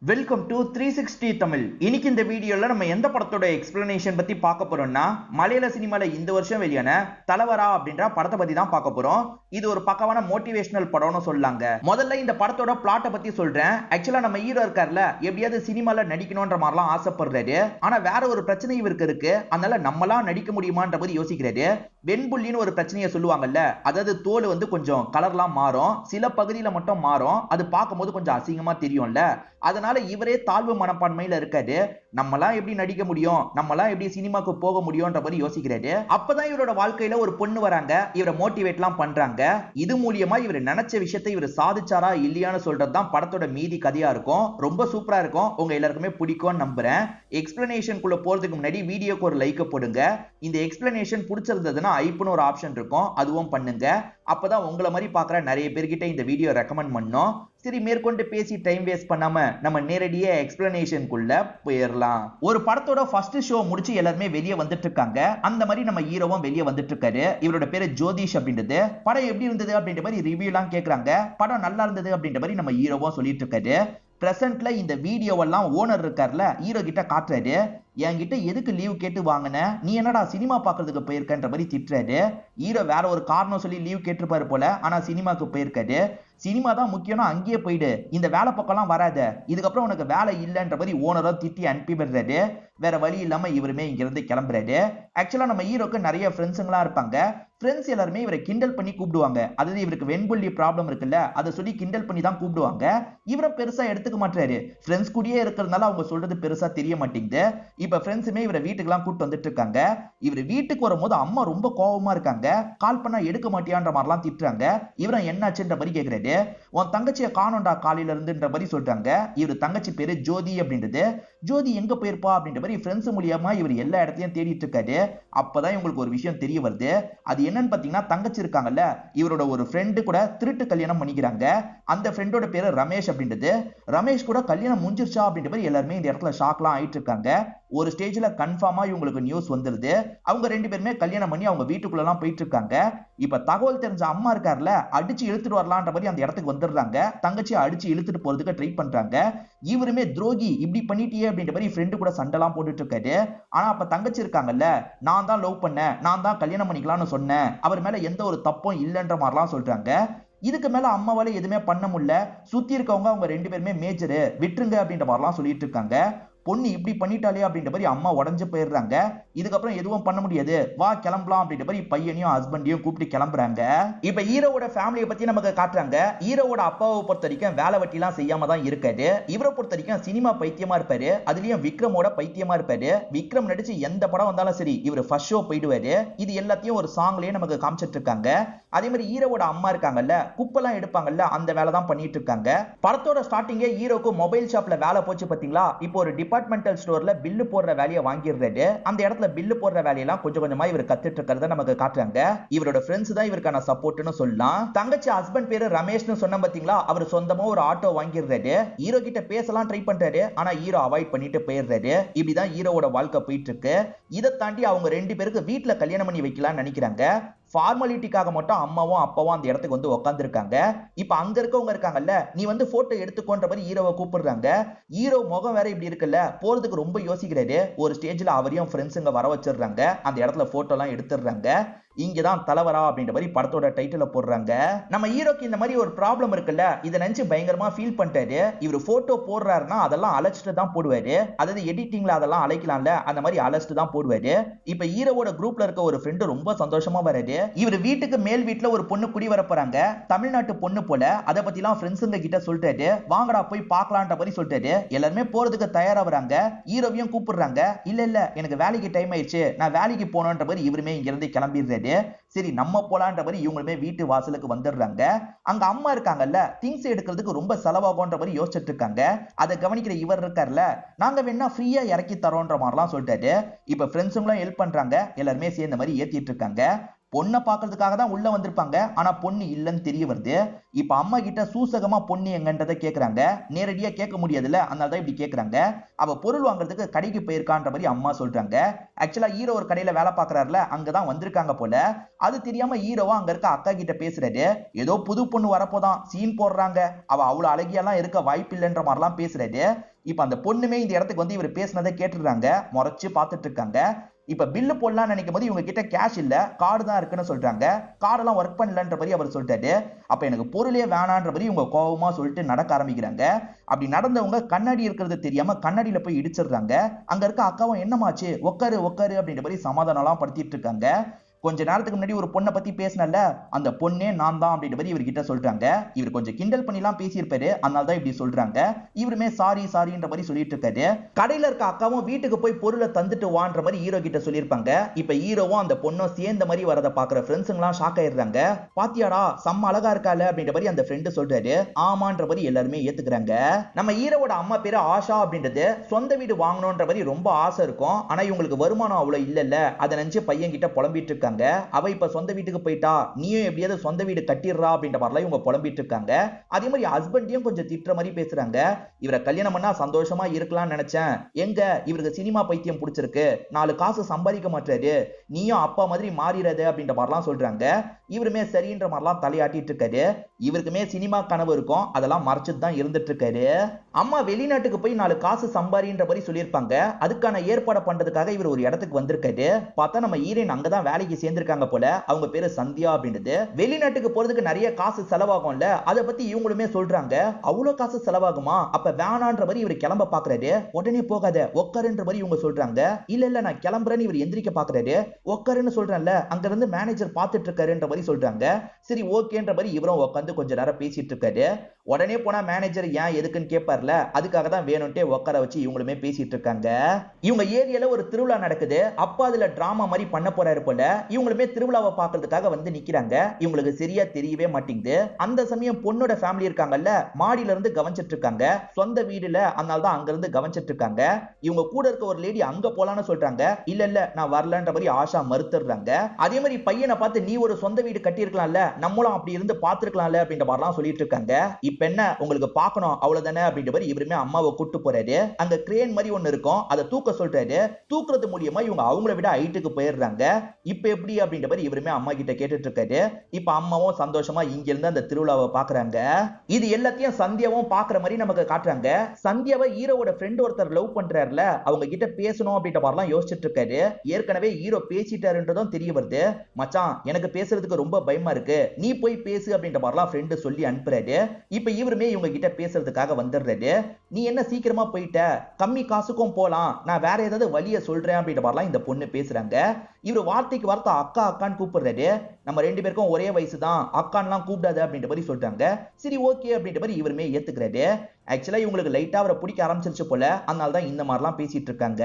Welcome to 360 Tamil. இன்னைக்கு இந்த வீடியோல நம்ம எந்த படத்தோட எக்ஸ்பிளனேஷன் பத்தி பார்க்க போறோம்னா, மலையாள சினிமால இந்த வருஷம் வெளியான தலவரா அப்படின்ற படத்தை பத்தி தான் பார்க்க போறோம். இது ஒரு பக்கவான மோட்டிவேஷனல் படம்னு சொல்லாங்க. முதல்ல இந்த படத்தோட பிளாட்டை பத்தி சொல்றேன். ஆக்சுவலா நம்ம ஹீரோ இருக்கார்ல, எப்படியாவது சினிமால நடிக்கணும்ன்ற மாதிரிலாம் ஆசைப்படுறாரு. ஆனா வேற ஒரு பிரச்சனை இவருக்கு இருக்கு. அதனால நம்மளாம் நடிக்க முடியுமான்ற போது யோசிக்கிறாரு. வெண்புள்ளின்னு ஒரு பிரச்சனையை சொல்லுவாங்கல்ல, அதாவது தோல் வந்து கொஞ்சம் கலர்லாம் மாறும், சில பகுதியில மட்டும் மாறும். அது பார்க்கும்போது கொஞ்சம் அசிங்கமா தெரியும்ல. அதனால இவரே தாழ்வு மனப்பான்மையில இருக்காரு. நம்மளாம் எப்படி நடிக்க முடியும், நம்மளாம் எப்படி சினிமாக்கு போக முடியும்ன்ற மாதிரி யோசிக்கிறாரு. அப்பதான் இவரோட வாழ்க்கையில ஒரு பொண்ணு வராங்க, இவரை மோட்டிவேட்லாம் பண்றாங்க. இது மூலியமா இவர் நினைச்ச விஷயத்தை இவர் சாதிச்சாரா இல்லையான்னு சொல்றதுதான் படத்தோட மீதி கதையா இருக்கும். ரொம்ப சூப்பரா இருக்கும், உங்க எல்லாருக்குமே பிடிக்கும்னு நம்புறேன். எக்ஸ்பிளனேஷன் குள்ள போறதுக்கு முன்னாடி வீடியோக்கு ஒரு லைக் போடுங்க. இந்த எக்ஸ்பிளனேஷன் பிடிச்சிருந்ததுன்னா ஐப்னு ஒரு ஆப்ஷன் இருக்கும், அதுவும் பண்ணுங்க. அப்பதான் உங்களை மாதிரி பாக்குற நிறைய பேர்கிட்ட இந்த வீடியோ ரெக்கமெண்ட் பண்ணோம். சரி, மேற்கொண்டு பேசி டைம் வேஸ்ட் பண்ணாம நம்ம நேரடியா எக்ஸ்பிளனேஷனுக்குள்ள போயிடலாம். ஒரு படத்தோட ஃபர்ஸ்ட் ஷோ முடிச்சு எல்லாருமே வெளியே வந்துட்டு இருக்காங்க. அந்த மாதிரி நம்ம ஹீரோவும் வெளியே வந்துட்டு இருக்காரு. இவரோட பேரு ஜோதிஷ் அப்படின்றது. படம் எப்படி இருந்தது அப்படின்ற மாதிரி ரிவ்யூ எல்லாம் கேக்குறாங்க. படம் நல்லா இருந்தது அப்படின்ற மாதிரி நம்ம ஹீரோவும் சொல்லிட்டு இருக்காரு. பிரசன்ட்ல இந்த வீடியோவெல்லாம் ஓனர் இருக்கார்ல, ஹீரோ கிட்ட காட்டுறாரு. என்கிட்ட எதுக்கு லீவ் கேட்டு வாங்கின, நீ என்னடா சினிமா பாக்குறதுக்கு போயிருக்கன்ற மாதிரி திட்டுறாரு. ஹீரோ வேற ஒரு காரணம் சொல்லி லீவ் கேட்டிருப்பாரு போல, ஆனா சினிமாக்கு போயிருக்காரு. சினிமா தான் முக்கியம்னா அங்கேயே போயிடு, இந்த வேலை பக்கம்லாம் வராத, இதுக்கப்புறம் உனக்கு வேலை இல்லைன்ற மாதிரி ஓனரோ திட்டி அனுப்பி விடுறாரு. வேற வழி இல்லாம இவருமே இங்க இருந்து கிளம்புறாரு. ஆக்சுவலா நம்ம ஹீரோக்கு நிறைய ஃப்ரெண்ட்ஸுங்களா இருப்பாங்க. ஃப்ரெண்ட்ஸ் எல்லாருமே இவரை கிண்டல் பண்ணி கூப்பிடுவாங்க. அதாவது இவருக்கு வெண்புள்ளி ப்ராப்ளம் இருக்குல்ல, அதை சொல்லி கிண்டல் பண்ணி தான் கூப்பிடுவாங்க. இவரை பெருசா எடுத்துக்க மாட்டாரு. ஃப்ரெண்ட்ஸ் கூடயே இருக்கிறதுனால அவங்க சொல்றது பெருசா தெரிய மாட்டேங்குது. இப்ப ஃப்ரெண்ட்ஸுமே இவரை வீட்டுக்கெல்லாம் கூப்பிட்டு வந்துட்டு இருக்காங்க. இவர் வீட்டுக்கு வரும்போது அம்மா ரொம்ப கோபமா இருக்காங்க. கால் பண்ணா எடுக்க மாட்டியான்ற மாதிரிலாம் திட்டுறாங்க. இவரும் என்னாச்சுன்ற மாதிரி கேட்கிறாரு. உன் தங்கச்சியை காணோண்டா காலையில இருந்துன்ற மாதிரி சொல்றாங்க. இவர் தங்கச்சி பேரு ஜோதி அப்படின்றது. ஜோதி எங்க போயிருப்பா அப்படின்ற மாதிரி ஃப்ரெண்ட்ஸ் மூலியமா இவர் எல்லா இடத்தையும் தேடிட்டு இருக்காரு. அப்பதான் இவங்களுக்கு ஒரு விஷயம் தெரிய வருது. அது என்னன்னு பாத்தீங்கன்னா, தங்கச்சி இருக்காங்கல்ல, இவரோட ஒரு ஃப்ரெண்டு கூட திருட்டு கல்யாணம் பண்ணிக்கிறாங்க. அந்த ஃப்ரெண்டோட பேரு ரமேஷ் அப்படின்றது. ரமேஷ் கூட கல்யாணம் முடிஞ்சிருச்சா அப்படின்ற மாதிரி எல்லாருமே இந்த இடத்துல ஷாக்லாம் ஆயிட்டு இருக்காங்க. ஒரு ஸ்டேஜ்ல கன்ஃபார்மா இவங்களுக்கு நியூஸ் வந்துருது. அவங்க ரெண்டு பேருமே கல்யாணம் பண்ணி அவங்க வீட்டுக்குள்ள எல்லாம் போயிட்டு இருக்காங்க. இப்ப தகவல் தெரிஞ்ச அம்மா இருக்கார்ல, அடிச்சு இழுத்துட்டு வரலான்ற மாதிரி அந்த இடத்துக்கு வந்துடுறாங்க. தங்கச்சி அடிச்சு இழுத்துட்டு போறதுக்கு ட்ரை பண்றாங்க. இவருமே துரோகி, இப்படி பண்ணிட்டியே அப்படின்ற மாதிரி ஃப்ரெண்டு கூட சண்டைலாம் போட்டுட்டு இருக்காரு. ஆனா அப்ப தங்கச்சி இருக்காங்கல்ல, நான் தான் லவ் பண்ணேன், நான் தான் கல்யாணம் பண்ணிக்கலாம்னு சொன்னேன், அவர் மேல எந்த ஒரு தப்பும் இல்லைன்ற மாதிரிலாம் சொல்றாங்க. இதுக்கு மேல அம்மாவால எதுவுமே பண்ண முடியல. சுத்தி இருக்கவங்க அவங்க ரெண்டு பேருமே மேஜரு, விட்டுருங்க அப்படின்ற மாதிரிலாம் சொல்லிட்டு இருக்காங்க. பொண்ணு இப்படி பண்ணிட்டாலே அப்படின்ற மாதிரி அம்மா உடஞ்சு போயிடுறாங்க. இதுக்கப்புறம் எதுவும் பண்ண முடியாது, வா கிளம்பலாம் அப்படின்ற மாதிரி பையனையும் ஹஸ்பண்டையும் கூப்பிட்டு கிளம்புறாங்க. இப்ப ஹீரோவோட ஃபேமிலியை பத்தி நமக்கு காட்டுறாங்க. ஹீரோவோட அப்பாவை பொறுத்த வரைக்கும் வேலை வெட்டி எல்லாம் செய்யாம தான் இருக்காரு. இவரை பொறுத்த வரைக்கும் சினிமா பைத்தியமா இருப்பாரு. அதுலயும் விக்ரமோட பைத்தியமா இருப்பாரு. விக்ரம் நடிச்சு எந்த படம் வந்தாலும் சரி இவர் ஃபர்ஸ்ட் ஷோ போயிடுவாரு. இது எல்லாத்தையும் ஒரு சாங்லயே நமக்கு காமிச்சிட்டு இருக்காங்க. அதே மாதிரி ஹீரோவோட அம்மா இருக்காங்கல்ல, குப்பெல்லாம் எடுப்பாங்கல்ல, அந்த வேலை தான் பண்ணிட்டு இருக்காங்க. படத்தோட ஸ்டார்டிங்கே ஹீரோக்கு மொபைல் ஷாப்ல வேலை போச்சு பாத்தீங்களா. இப்போ ஒரு டிபார்ட்மெண்டல் ஸ்டோர்ல பில்லு போடுற வேலையை வாங்கிடுறாரு. அந்த இடத்துல பில்லு போடுற வேலையெல்லாம் கொஞ்சம் கொஞ்சமா இவர் கத்துட்டு இருக்கிறத நமக்கு காட்டுறாங்க. இவரோட ஃப்ரெண்ட்ஸ் தான் இவருக்கான சப்போர்ட்னு சொல்லலாம். தங்கச்சி ஹஸ்பண்ட் பேரு ரமேஷ்னு சொன்ன பாத்தீங்களா, அவர் சொந்தமா ஒரு ஆட்டோ வாங்கிடுறாரு. ஹீரோ கிட்ட பேசலாம் ட்ரை பண்றாரு, ஆனா ஹீரோ அவாய்ட் பண்ணிட்டு போயிடுறாரு. இப்படிதான் ஹீரோவோட வாழ்க்கை போயிட்டு இருக்கு. இதை தாண்டி அவங்க ரெண்டு பேருக்கு வீட்டுல கல்யாணம் பண்ணி வைக்கலாம்னு நினைக்கிறாங்க. ஃபார்மாலிட்டிக்காக மட்டும் அம்மாவும் அப்பாவும் அந்த இடத்துக்கு வந்து உட்கார்ந்து இருக்காங்க. இப்ப அங்க இருக்கவங்க இருக்காங்கல்ல, நீ வந்து போட்டோ எடுத்துக்கோன்ற மாதிரி ஹீரோவை கூப்பிடுறாங்க. ஹீரோ முகம் வேற இப்படி இருக்குல்ல, போறதுக்கு ரொம்ப யோசிக்கிறாரு. ஒரு ஸ்டேஜ்ல அவரையும் ஃப்ரெண்ட்ஸுங்க வர வச்சிடுறாங்க. அந்த இடத்துல போட்டோ எல்லாம் எடுத்துடுறாங்க. இங்கதான் தலவரா அப்படின்ற மாதிரி படத்தோட டைட்டில போடுறாங்க. நம்ம ஹீரோக்கு இந்த மாதிரி ஒரு ப்ராப்ளம் இருக்குல்ல, இதை நினைச்சு பயங்கரமா ஃபீல் பண்ணிட்டாரு. இவர் போட்டோ போடுறாருன்னா அதெல்லாம் அழைச்சிட்டு தான் போடுவாரு. அதாவது எடிட்டிங்ல அதெல்லாம் அழைக்கலாம்ல, அந்த மாதிரி அழைச்சிட்டு தான் போடுவாரு. இப்ப ஹீரோவோட குரூப்ல இருக்க ஒரு ஃப்ரெண்டு ரொம்ப சந்தோஷமா வராரு. இவர் வீட்டுக்கு மேல் வீட்டுல ஒரு பொண்ணு குடி வர போறாங்க, தமிழ்நாட்டு பொண்ணு போல. அதை பத்தி எல்லாம் ஃப்ரெண்ட்ஸுங்க கிட்ட சொல்லிட்டாரு. வாங்கடா போய் பார்க்கலான்ற மாதிரி சொல்லிட்டாரு. எல்லாருமே போறதுக்கு தயாராகிறாங்க. ஹீரோவையும் கூப்பிடுறாங்க. இல்ல இல்ல, எனக்கு வேலைக்கு டைம் ஆயிடுச்சு, நான் வேலைக்கு போனோன்ற மாதிரி இவருமே இங்க இருந்து கிளம்பிடுறாரு. சரி நம்ம போலான்ற மாதிரி இவங்களுமே வீட்டு வாசலுக்கு வந்துடுறாங்க. அங்க அம்மா இருக்காங்கல்ல, திங்ஸ் எடுக்கிறதுக்கு ரொம்ப செலவாகும்ன்ற மாதிரி யோசிச்சுட்டு இருக்காங்க. அதை கவனிக்கிற இவர் இருக்கார்ல, நாங்க வேணா ஃப்ரீயா இறக்கி தரோன்ற மாதிரிலாம் சொல்லிட்டாரு. இப்ப ஃப்ரெண்ட்ஸுங்களும் ஹெல்ப் பண்றாங்க. எல்லாருமே சேர்ந்த மாதிரி ஏத்திட்டு இருக்காங்க. பொண்ணை பாக்குறதுக்காக தான் உள்ள வந்திருப்பாங்க. ஆனா பொண்ணு இல்லன்னு தெரிய வருது. இப்ப அம்மா கிட்ட சூசகமா பொண்ணு எங்கன்றதை கேக்குறாங்க. நேரடியா கேட்க முடியாதுல்ல, அதனால தான் இப்படி கேக்குறாங்க. அவ பொருள் வாங்குறதுக்கு கடைக்கு போயிருக்கான்ற மாதிரி அம்மா சொல்றாங்க. ஆக்சுவலா ஹீரோ ஒரு கடையில வேலை பாக்குறாருல, அங்கதான் வந்திருக்காங்க போல. அது தெரியாம ஹீரோவா அங்க இருக்க அக்கா கிட்ட பேசுறாரு. ஏதோ புது பொண்ணு வரப்போதான், சீன் போடுறாங்க, அவ அவ்வளவு அழகியெல்லாம் இருக்க வாய்ப்பு இல்லைன்ற மாதிரிலாம் பேசுறாரு. இப்ப அந்த பொண்ணுமே இந்த இடத்துக்கு வந்து இவர் பேசினதை கேட்டுடுறாங்க. முறைச்சு பார்த்துட்டு இருக்காங்க. இப்ப பில்லு போடலாம் நினைக்கும் போது இவங்க கிட்ட கேஷ் இல்ல, கார்டு தான் இருக்குன்னு சொல்றாங்க. கார்டெல்லாம் ஒர்க் பண்ணலன்ற மாதிரி அவர் சொல்லிட்டாரு. அப்ப எனக்கு பொருளே வேணான்ற மாதிரி இவங்க கோபமா சொல்லிட்டு நடக்க ஆரம்பிக்கிறாங்க. அப்படி நடந்தவங்க கண்ணாடி இருக்கிறது தெரியாம கண்ணாடியில போய் இடிச்சிடுறாங்க. அங்க இருக்க அக்காவும் என்னமாச்சு, உட்காரு உட்காரு அப்படின்ற மாதிரி சமாதானம் எல்லாம் படுத்திட்டு இருக்காங்க. கொஞ்ச நேரத்துக்கு முன்னாடி ஒரு பொண்ணை பத்தி பேசினல, அந்த பொண்ணே நான் தான் அப்படின்ற மாதிரி இவர்கிட்ட சொல்றாங்க. இவர் கொஞ்சம் கிண்டல் பண்ணிலாம் பேசியிருப்பாரு, அதனால தான் இப்படி சொல்றாங்க. இவருமே சாரி சாரின்ற மாதிரி சொல்லிட்டு இருக்காரு. கடையில இருக்க அக்காவும் வீட்டுக்கு போய் பொருளை தந்துட்டு வான்ற மாதிரி ஹீரோ கிட்ட சொல்லியிருப்பாங்க. இப்ப ஹீரோவும் அந்த பொண்ணும் சேர்ந்த மாதிரி வரத பாக்குற ஃப்ரெண்ட்ஸுங்களாம் ஷாக் ஆயிடுறாங்க. பாத்தியாடா செம்ம அழகா இருக்கால அப்படின்ற மாதிரி அந்த ஃப்ரெண்டு சொல்றாரு. ஆமான்ற மாதிரி எல்லாருமே ஏத்துக்கிறாங்க. நம்ம ஹீரோவோட அம்மா பேரு ஆஷா அப்படின்றது. சொந்த வீடு வாங்கணும்ன்ற மாதிரி ரொம்ப ஆசை இருக்கும். ஆனா இவங்களுக்கு வருமானம் அவ்வளவு இல்ல. அதை நினைச்சு பையன் கிட்ட புலம்பிட்டு இருக்காங்க. அவ இப்ப சொந்த வீட்டுக்கு போயிட்டா, நீயும் எப்படியாவது சொந்த வீடு கட்டிடுறா அப்படின்ற மாதிரிலாம் இவங்க புலம்பிட்டு இருக்காங்க. அதே மாதிரி ஹஸ்பண்டையும் கொஞ்சம் திட்டுற மாதிரி பேசுறாங்க. இவரை கல்யாணம் பண்ணா சந்தோஷமா இருக்கலாம்னு நினைச்சேன், எங்க இவருக்கு சினிமா பைத்தியம் பிடிச்சிருக்கு, 4 காசு சம்பாதிக்க மாட்டாரு, நீயும் அப்பா மாதிரி மாறிறது அப்படின்ற மாதிரிலாம் சொல்றாங்க. இவருமே சரின்ற மாதிரிலாம் தலையாட்டிட்டு இருக்காரு. இவருக்குமே சினிமா கனவு இருக்கும், அதெல்லாம் மறைச்சிட்டு தான் இருந்துட்டு இருக்காரு. அம்மா வெளிநாட்டுக்கு போய் 4 காசு சம்பாரின்ற மாதிரி சொல்லியிருப்பாங்க. அதுக்கான ஏற்பாடு பண்றதுக்காக இவர் ஒரு இடத்துக்கு வந்திருக்காரு. பார்த்தா நம்ம ஹீரோயின் அங்கதான் வேலைக்கு சேர்ந்திருக்காங்க போல. அவங்க பேரு சந்தியா அப்படின்றது. வெளிநாட்டுக்கு போறதுக்கு நிறைய காசு செலவாகும்ல, அதை பத்தி இவங்களுமே சொல்றாங்க. அவ்வளவு காசு செலவாகுமா, அப்ப வேணான்ற மாதிரி இவர் கிளம்ப பாக்குறாரு. உடனே போகாத உட்காருன்ற மாதிரி இவங்க சொல்றாங்க. இல்ல நான் கிளம்புறேன்னு இவர் எந்திரிக்க பாக்குறாரு. உட்காருன்னு சொல்றேன்ல, அங்க இருந்து மேனேஜர் பாத்துட்டு இருக்காருன்ற மாதிரி சொல்றாங்க. சரி ஓகேன்ற மாதிரி இவரும் உட்காந்து கொஞ்ச நேரம் பேசிட்டு இருக்காரு. உடனே போனா மேனேஜர் ஏன் எதுக்குன்னு கேட்பார்ல, அதுக்காக தான் வேணும்ட்டே உட்கார வச்சு இவங்களுமே பேசிட்டு இருக்காங்க. இவங்க ஏரியால ஒரு திருவிழா நடக்குது. அப்பா அதுல டிராமா மாதிரி பண்ண போறாரு போல. இவங்களுமே திருவிழாவை பார்க்கிறதுக்காக வந்து நிக்கிறாங்க. இவங்களுக்கு சரியா தெரியவே மாட்டேங்குது. அந்த சமயம் பொண்ணோட ஃபேமிலி இருக்காங்கல்ல, மாடியில இருந்து கவனிச்சிட்டு இருக்காங்க. சொந்த வீடுல, அதனால தான் அங்க இருந்து கவனிச்சிட்டு இருக்காங்க. இவங்க கூட இருக்க ஒரு லேடி அங்க போலான்னு சொல்றாங்க. இல்ல நான் வரலன்ற மாதிரி ஆஷா மறுத்துறாங்க. அதே மாதிரி பையனை பார்த்து நீ ஒரு சொந்த வீடு கட்டி இருக்கலாம்ல, நம்மளும் அப்படி இருந்து பாத்துருக்கலாம்ல அப்படின்ற மாதிரிலாம் சொல்லிட்டு இருக்காங்க. இப்ப என்ன உங்களுக்கு பார்க்கணும் அவ்வளவுதானே அப்படின்ற மாதிரி இவருமே அம்மாவை கூட்டு போறாரு. அங்க கிரேன் மாதிரி ஒண்ணு இருக்கும், அதை தூக்க சொல்றாரு. தூக்குறது மூலியமா இவங்க அவங்கள விட ஹைட்டுக்கு போயிடுறாங்க. இப்ப எப்படி அப்படின்ற மாதிரி இவருமே அம்மா கிட்ட கேட்டுட்டு இருக்காரு. இப்ப அம்மாவும் சந்தோஷமா இங்க இருந்து அந்த திருவிழாவை பாக்குறாங்க. இது எல்லாத்தையும் சந்தியாவும் பாக்குற மாதிரி நமக்கு காட்டுறாங்க. சந்தியாவை ஹீரோவோட ஃப்ரெண்ட் ஒருத்தர் லவ் பண்றாருல, அவங்க கிட்ட பேசணும் அப்படின்ற மாதிரிலாம் யோசிச்சுட்டு இருக்காரு. ஏற்கனவே ஹீரோ பேசிட்டாருன்றதும் தெரிய வருது. மச்சான் எனக்கு பேசுறதுக்கு ரொம்ப பயமா இருக்கு, நீ போய் பேசு அப்படின்ற மாதிரிலாம் ஃப்ரெண்டு சொல்லி அனுப்புறாரு. இப்ப இவருமே இவங்க கிட்ட பேசுறதுக்காக வந்துடுறாரு. நீ என்ன சீக்கிரமா போயிட்ட, கம்மி காசுக்கும் போலாம், நான் வேற ஏதாவது வழிய சொல்றேன் அப்படின்ற மாதிரிலாம் இந்த பொண்ணு பேசுறாங்க. இவர் வார்த்தைக்கு வார்த்தை அக்கா அக்கான்னு கூப்பிடுறாரு. நம்ம 2 பேருக்கும் ஒரே வயசு தான், அக்கான்லாம் கூப்பிடாது அப்படின்ற மாதிரி சொல்றாங்க. சரி ஓகே அப்படின்ற மாதிரி இவருமே ஏத்துக்கிறாரு. ஆக்சுவலா இவங்களுக்கு லைட்டா அவரை பிடிக்க ஆரம்பிச்சிருச்சு போல, அதனால தான் இந்த மாதிரிலாம் பேசிட்டு இருக்காங்க.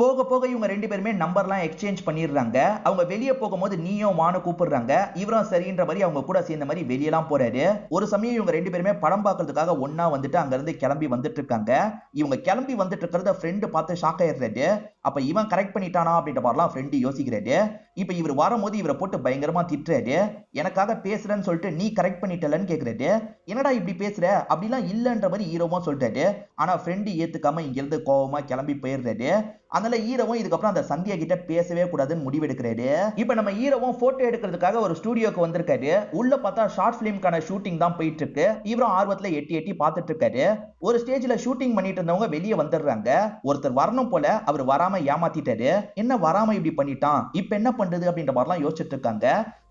போக போக இவங்க 2 பேருமே நம்பர்லாம் எக்ஸ்சேஞ்ச் பண்ணிடுறாங்க. அவங்க வெளியே போகும்போது நீயும் வான்னு கூப்பிடுறாங்க. இவரும் சரின்ற மாதிரி அவங்க கூட சேர்ந்த மாதிரி வெளியெல்லாம் போறாரு. ஒரு சமயம் இவங்க 2 பேருமே படம் பார்க்கறதுக்காக ஒன்னா வந்துட்டு அங்க இருந்து கிளம்பி வந்துட்டு இருக்காங்க. இவங்க கிளம்பி வந்துட்டு இருக்கிறத ஃப்ரெண்டு பார்த்து ஷாக் ஆயிடுறாரு. அப்ப இவன் கரெக்ட் பண்ணிட்டானா அப்படின்ற மாதிரிலாம் ஃப்ரெண்டு யோசிக்கிறாரு. இப்ப இவர் வரும்போது இவரை போட்டு பயங்கரமா திட்டுறாரு. எனக்காக பேசுறேன்னு சொல்லிட்டு நீ கரெக்ட் பண்ணிட்டலன்னு கேக்குறாரு. என்னடா இப்படி பேசுற, அப்படிலாம் இல்லன்ற மாதிரி ஹீரோவும் சொல்றாரு. ஆனா ஃப்ரெண்டு ஏத்துக்காம இங்க இருந்து கோவமா கிளம்பி போயிடுறாரு. அதனால ஹீரோவும் இதுக்கப்புறம் அந்த சந்தியா கிட்ட பேசவே கூடாதுன்னு முடிவெடுக்கிறாரு. இப்ப நம்ம ஹீரோவும் போட்டோ எடுக்கிறதுக்காக ஒரு ஸ்டுடியோக்கு வந்திருக்காரு. உள்ள பார்த்தா ஷார்ட் பிலிம்கான ஷூட்டிங் தான் போயிட்டு இருக்கு. இவரும் ஆர்வத்துல எட்டி எட்டி பார்த்துட்டு இருக்காரு. ஒரு ஸ்டேஜ்ல ஷூட்டிங் பண்ணிட்டு இருந்தவங்க வெளியே வந்துடுறாங்க. ஒருத்தர் வரணும் போல, அவர் வராம ஏமாத்திட்டாரு. என்ன வராம இப்படி பண்ணிட்டான், இப்ப என்ன பண்றது அப்படின்ற மாதிரிலாம் யோசிச்சுட்டு இருக்காங்க.